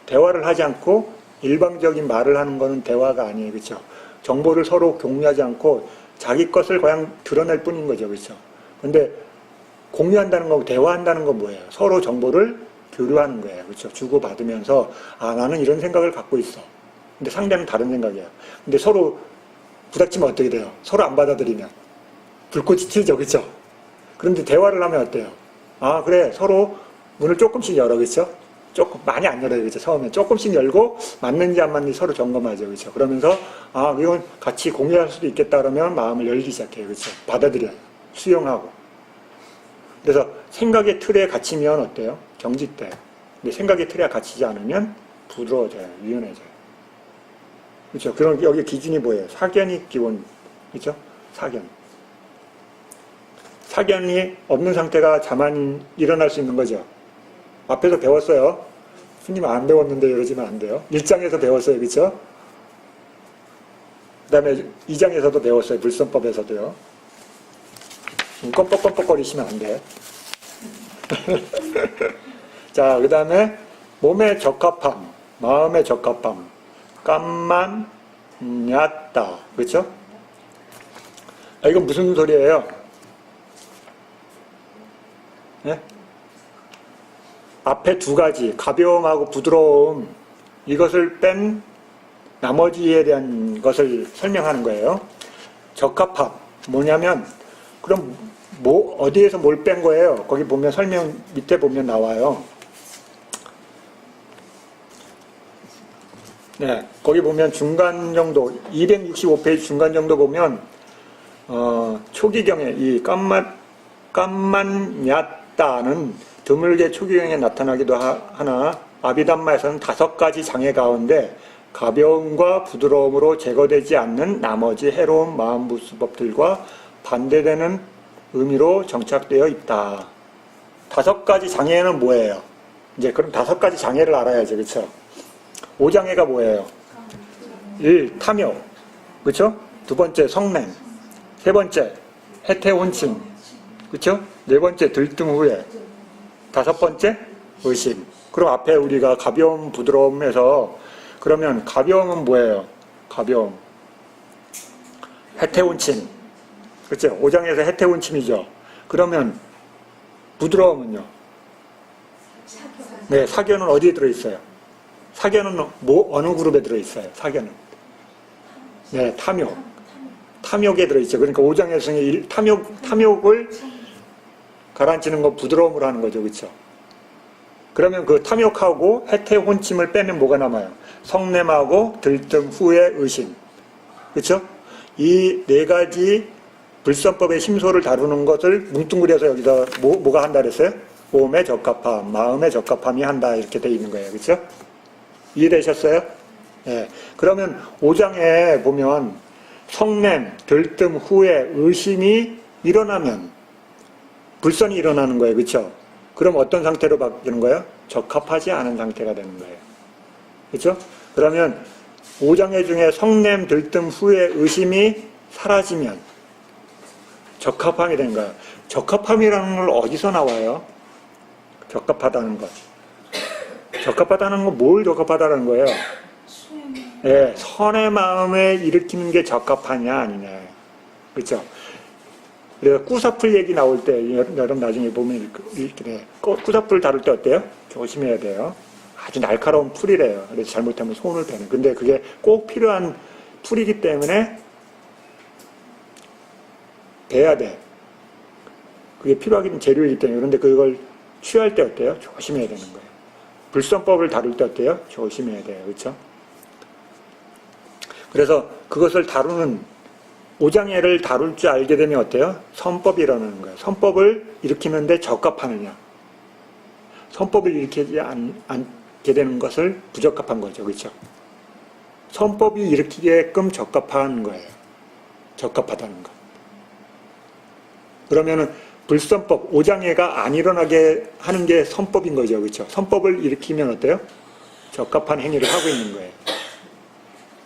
대화를 하지 않고 일방적인 말을 하는 거는 대화가 아니에요. 그렇죠? 정보를 서로 공유하지 않고 자기 것을 그냥 드러낼 뿐인 거죠. 그렇죠? 근데 공유한다는 거, 대화한다는 건 뭐예요? 서로 정보를 교류하는 거예요. 그렇죠? 주고받으면서 아, 나는 이런 생각을 갖고 있어. 근데 상대는 다른 생각이야. 근데 서로 부닥치면 어떻게 돼요? 서로 안 받아들이면 불꽃이 튀죠. 그렇죠? 그런데 대화를 하면 어때요? 아, 그래. 서로 문을 조금씩 열어. 그렇죠? 조금 많이 안 열어요. 그렇죠? 처음에 조금씩 열고 맞는지 안 맞는지 서로 점검하죠. 그렇죠? 그러면서 아, 이건 같이 공유할 수도 있겠다 그러면 마음을 열기 시작해요. 그렇죠? 받아들여요. 수용하고. 그래서 생각의 틀에 갇히면 어때요? 경직돼요. 근데 생각의 틀에 갇히지 않으면 부드러워져요. 유연해져요. 그렇죠? 그럼 여기 기준이 뭐예요? 사견이 기본. 그렇죠? 사견. 사견이 없는 상태가 자만 일어날 수 있는 거죠. 앞에서 배웠어요. 스님 안 배웠는데 이러지면 안 돼요. 1장에서 배웠어요. 그렇죠? 그 다음에 2장에서도 배웠어요. 불선법에서도요. 껌뻑껌뻑거리시면 안 돼. 자, 그 다음에 몸의 적합함, 마음의 적합함, 깜만 얕다. 그렇죠? 아, 이건 무슨 소리예요? 네? 앞에 두 가지, 가벼움하고 부드러움, 이것을 뺀 나머지에 대한 것을 설명하는 거예요. 적합함, 뭐냐면, 그럼 어디에서 뭘 뺀 거예요? 거기 보면 설명 밑에 보면 나와요. 네, 거기 보면 중간 정도, 265페이지 중간 정도 보면, 초기경에 이 깜만 얕다는 드물게 초기경에 나타나기도 하나, 아비담마에서는 5가지 장애 가운데 가벼움과 부드러움으로 제거되지 않는 나머지 해로운 마음부수법들과 반대되는 의미로 정착되어 있다. 5가지 장애는 뭐예요? 이제 그럼 5가지 장애를 알아야죠. 그렇죠? 5장애가 뭐예요? 1. 탐욕. 그렇죠? 2번째 성냄. 3번째 해태혼침. 그렇죠? 4번째 들뜸 후회. 5번째 의심. 그럼 앞에 우리가 가벼움, 부드러움에서 그러면 가벼움은 뭐예요? 가벼움. 해태혼침. 그렇죠? 5장에서 해태혼침이죠. 그러면 부드러움은요? 네, 사견은 어디에 들어있어요? 사견은 어느 그룹에 들어있어요? 사견은. 네, 탐욕. 탐욕에 들어있죠. 그러니까 5장에서는 탐욕을 가라앉히는 건 부드러움으로 하는 거죠. 그렇죠? 그러면 그 탐욕하고 해태혼침을 빼면 뭐가 남아요? 성냄하고 들뜸 후회 의심. 그렇죠? 이 4가지 불선법의 심소를 다루는 것을 뭉뚱그려서 여기서 뭐가 한다 그랬어요? 몸의 적합함, 마음의 적합함이 한다 이렇게 돼 있는 거예요. 그렇죠? 이해되셨어요? 네. 그러면 5장에 보면 성냄, 들뜸, 후회, 의심이 일어나면 불선이 일어나는 거예요. 그렇죠? 그럼 어떤 상태로 바뀌는 거예요? 적합하지 않은 상태가 되는 거예요. 그렇죠? 그러면 5장의 중에 성냄, 들뜸, 후회, 의심이 사라지면 적합함이 되는 거예요. 적합함이라는 걸 어디서 나와요? 적합하다는 것. 적합하다는 건 뭘 적합하다는 거예요? 예, 선의 마음에 일으키는 게 적합하냐 아니냐. 그렇죠? 그래서 꾸사풀 얘기 나올 때 여러분 나중에 보면 이렇게 돼. 꾸사풀 다룰 때 어때요? 조심해야 돼요. 아주 날카로운 풀이래요. 그래서 잘못하면 손을 베는. 근데 그게 꼭 필요한 풀이기 때문에 베야 돼. 그게 필요하긴 재료이기 때문에. 그런데 그걸 취할 때 어때요? 조심해야 되는 거예요. 불선법을 다룰 때 어때요? 조심해야 돼요. 그렇죠? 그래서 그것을 다루는 5장애를 다룰 줄 알게 되면 어때요? 선법이라는 거예요. 선법을 일으키는데 적합하느냐. 선법을 일으키지 않게 되는 것을 부적합한 거죠. 그렇죠? 선법이 일으키게끔 적합한 거예요. 적합하다는 것. 그러면은 불선법, 오장애가 안 일어나게 하는 게 선법인 거죠. 그렇죠? 선법을 일으키면 어때요? 적합한 행위를 하고 있는 거예요.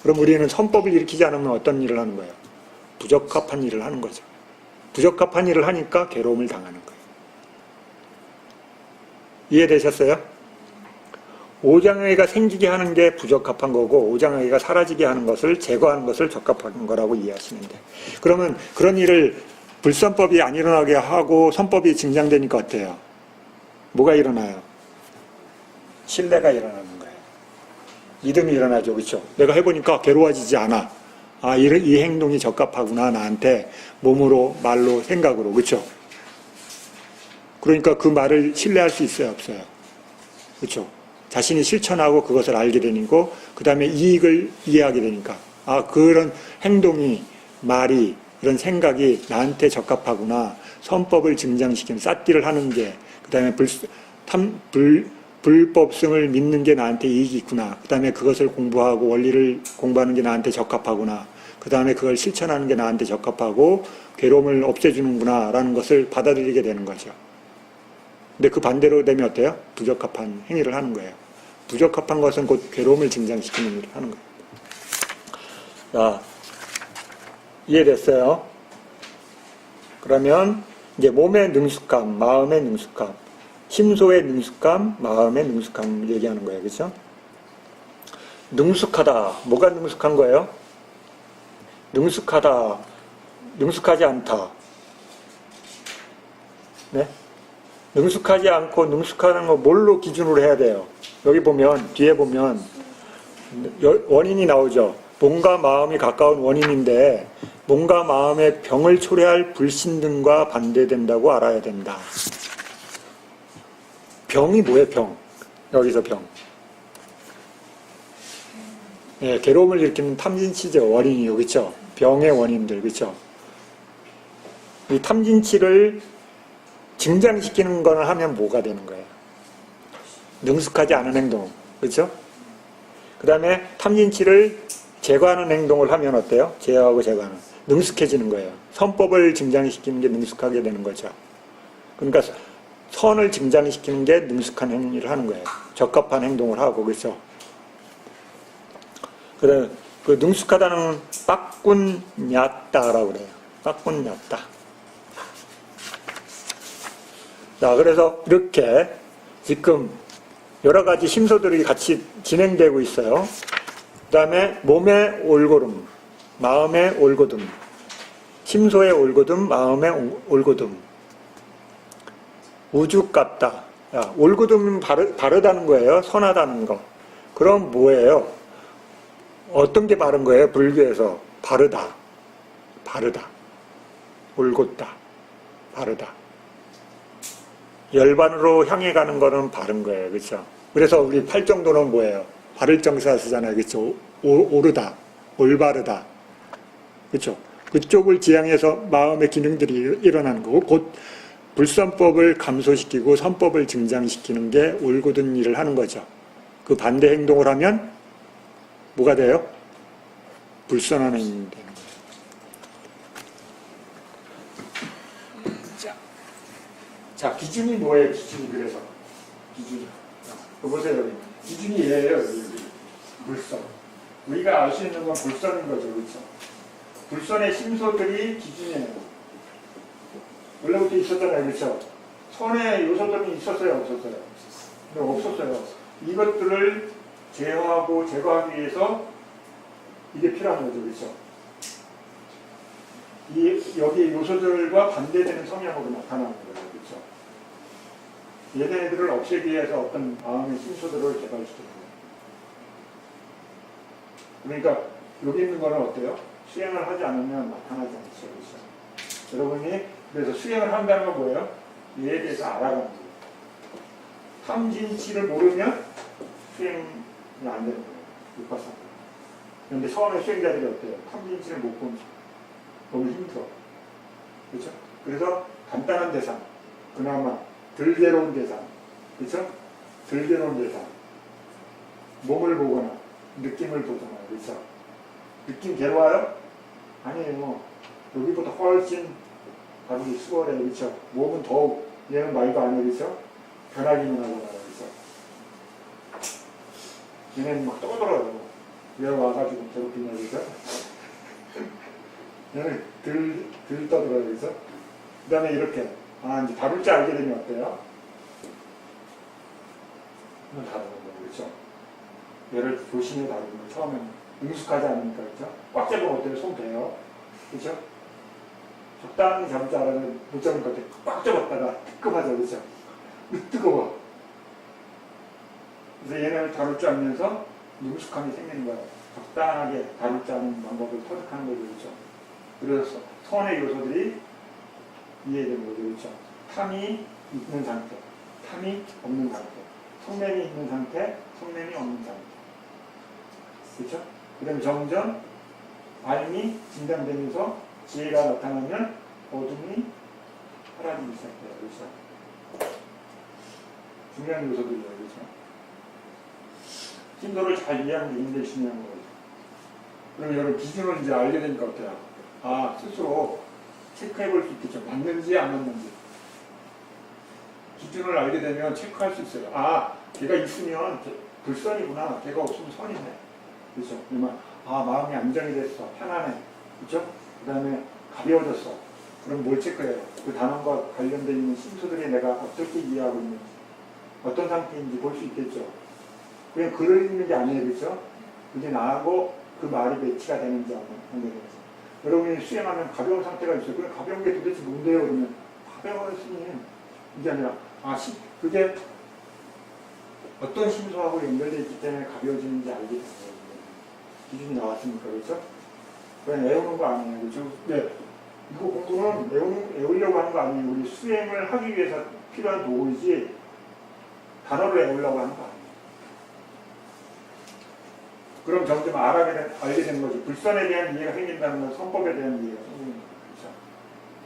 그럼 우리는 선법을 일으키지 않으면 어떤 일을 하는 거예요? 부적합한 일을 하는 거죠. 부적합한 일을 하니까 괴로움을 당하는 거예요. 이해되셨어요? 오장애가 생기게 하는 게 부적합한 거고 오장애가 사라지게 하는 것을 제거하는 것을 적합한 거라고 이해하시면 돼요. 그러면 그런 일을 불선법이 안 일어나게 하고 선법이 증장되니까 어때요? 뭐가 일어나요? 신뢰가 일어나는 거예요. 믿음이 일어나죠. 그렇죠? 내가 해보니까 괴로워지지 않아. 아, 이 행동이 적합하구나. 나한테 몸으로, 말로, 생각으로. 그렇죠? 그러니까 그 말을 신뢰할 수 있어요? 없어요? 그렇죠? 자신이 실천하고 그것을 알게 되니까 그 다음에 이익을 이해하게 되니까 아, 그런 행동이, 말이, 그런 생각이 나한테 적합하구나. 선법을 증장시키는 삿띠를 하는 게, 그 다음에 불법성을 믿는 게 나한테 이익이 있구나. 그 다음에 그것을 공부하고 원리를 공부하는 게 나한테 적합하구나. 그 다음에 그걸 실천하는 게 나한테 적합하고 괴로움을 없애주는구나 라는 것을 받아들이게 되는 거죠. 근데 그 반대로 되면 어때요? 부적합한 행위를 하는 거예요. 부적합한 것은 곧 괴로움을 증장시키는 일을 하는 거예요. 자, 이해됐어요? 그러면 이제 몸의 능숙함, 마음의 능숙함, 심소의 능숙함, 마음의 능숙함 얘기하는 거예요. 그렇죠? 능숙하다. 뭐가 능숙한 거예요? 능숙하다. 능숙하지 않다. 네? 능숙하지 않고 능숙하는 거 뭘로 기준으로 해야 돼요? 여기 보면, 뒤에 보면 원인이 나오죠. 몸과 마음이 가까운 원인인데 몸과 마음의 병을 초래할 불신 등과 반대된다고 알아야 된다. 병이 뭐예요? 병. 여기서 병. 네, 괴로움을 일으키는 탐진치죠. 원인이요. 그렇죠? 병의 원인들. 그렇죠? 이 탐진치를 증장시키는 거를 하면 뭐가 되는 거예요? 능숙하지 않은 행동. 그렇죠? 그 다음에 탐진치를 제거하는 행동을 하면 어때요? 제어하고 제거하는. 능숙해지는 거예요. 선법을 증장시키는 게 능숙하게 되는 거죠. 그러니까 선을 증장시키는 게 능숙한 행위를 하는 거예요. 적합한 행동을 하고. 그렇죠? 그래, 그 능숙하다는 빠꾼냐따라고 그래요. 빠꾼냐따. 자, 그래서 이렇게 지금 여러 가지 심소들이 같이 진행되고 있어요. 그 다음에 몸의 올고름, 마음의 올고듬, 심소의 올고듬, 마음의 올고듬. 우주 같다. 야, 올고듬은 바르다는 거예요. 선하다는 거. 그럼 뭐예요? 어떤 게 바른 거예요? 불교에서 바르다. 바르다. 올곧다. 바르다. 열반으로 향해 가는 거는 바른 거예요. 그렇죠? 그래서 우리 팔정도는 뭐예요? 바를 정사 쓰잖아요. 그렇죠? 오르다. 올바르다. 그렇죠? 그쪽을 지향해서 마음의 기능들이 일어나는 거고 곧 불선법을 감소시키고 선법을 증장시키는 게 올곧은 일을 하는 거죠. 그 반대 행동을 하면 뭐가 돼요? 불선한 행동이 되는 거예요. 자, 기준이 뭐예요? 기준이 그래서 기준이. 보세요 여기. 기준이 얘예요. 여기. 불선. 우리가 알 수 있는 건 불선인 거죠, 그렇죠? 불선의 심소들이 기준이에요. 원래부터 있었잖아요, 그렇죠? 선의 요소들이 있었어요, 없었어요? 근데 없었어요. 이것들을 제어하고 제거하기 위해서 이게 필요한 거죠, 그렇죠? 여기 요소들과 반대되는 성향으로 나타나는 거예요, 그렇죠? 얘네들을 없애기 위해서 어떤 마음의 심소들을 개발시키는 거예요. 그러니까 여기 있는 거는 어때요? 수행을 하지 않으면 나타나지 않죠, 그렇죠? 여러분이 그래서 수행을 한다는 건 뭐예요? 얘에 대해서 알아가는 거예요. 탐진치를 모르면 수행이 안 되는 거예요. 육파상. 그런데 처음에 수행자들이 어때요? 탐진치를 못 보면 너무 힘들어. 그렇죠? 그래서 간단한 대상, 그나마 덜 괴로운 대상, 그렇죠? 들게놓은 대상. 몸을 보거나 느낌을 보거나 그렇죠? 느낌 괴로워요? 아니에요. 여기보다 훨씬 다루기 수월해요. 그렇죠? 몸은 더욱 얘는 말도 안 해요. 그렇죠? 변하기만 하거나 그렇죠? 얘는 막 떠들어요. 왜 와가지고 괴롭히냐 그렇죠? 얘는 들 떠들어요. 그렇죠? 그 다음에 이렇게 이제 다룰 줄 알게 되면 어때요? 이건 다루는 거예요. 그렇죠? 얘를 조심히 다루는 거 처음에는 능숙하지 않으니까 그렇죠? 꽉 잡으면 어때요? 손 베요. 그렇죠? 적당히 잡을 줄 알았는데 못 잡을 것 같아요. 꽉 잡았다가 뜨끔하죠. 그렇죠? 뜨거워. 그래서 얘네를 다룰 줄 알면서 능숙함이 생기는 거예요. 적당하게 다룰 줄 아는 방법을 터득하는 거죠. 그렇죠? 그래서 선의 요소들이 이해되는 거죠. 그렇죠? 탐이 있는 상태, 탐이 없는 상태, 성냄이 있는 상태, 성냄이 없는 상태. 그렇죠? 그 다음에 점점 알미 진단되면서 지혜가 나타나면 어둠이 사라지기 시작해요. 그렇죠? 중요한 요소들이에요. 그렇죠? 신도를 잘 이해하는 게 굉장히 중요한 거죠. 그럼 여러분 기준을 이제 알게 되니까 어때요? 스스로 체크해 볼 수 있겠죠. 맞는지 안 맞는지. 기준을 알게 되면 체크할 수 있어요. 걔가 있으면 불선이구나. 걔가 없으면 선이네. 그렇죠? 그러면 마음이 안정이 됐어. 편안해. 그렇죠? 그 다음에 가벼워졌어. 그럼 뭘 체크해요? 그 단원과 관련되어 있는 심수들이 내가 어떻게 이해하고 있는지, 어떤 상태인지 볼 수 있겠죠. 그냥 글을 읽는 게 아니에요. 그렇죠? 그게 나하고 그 말이 매치가 되는지 안 되는지. 여러분이 수행하면 가벼운 상태가 있어요. 그럼 가벼운 게 도대체 뭔데요? 그러면 가벼워요, 스님. 이게 아니라 그게 어떤 심수하고 연결되어 있기 때문에 가벼워지는지 알게 되는 거예요. 기준이 나왔으니까. 그렇죠? 그냥 외우는 거 아니에요. 그렇죠? 네. 이거 공부는 외우려고 하는 거 아니에요. 우리 수행을 하기 위해서 필요한 도구이지 단어를 외우려고 하는 거 아니에요. 그럼 점점 알게 되는 거지. 불선에 대한 이해가 생긴다는 건 선법에 대한 이해가 생기는 거죠. 그렇죠?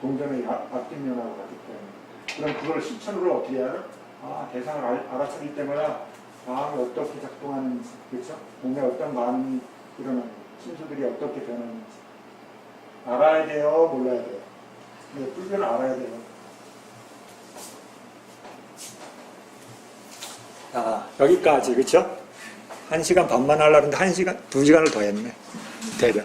동전의 앞뒷면하고 같기 때문에. 그럼 그걸 실천으로 어떻게 해야 돼요? 대상을 알아차릴 때마다 마음이 어떻게 작동하는지, 그렇죠? 몸에 어떤 마음이 일어나는지, 심수들이 어떻게 변하는지 알아야 돼요, 몰라야 돼요? 근데 불교는 알아야 돼요. 여기까지, 그렇죠? 1시간 반만 하려고 했는데 2시간을 더 했네. 대략.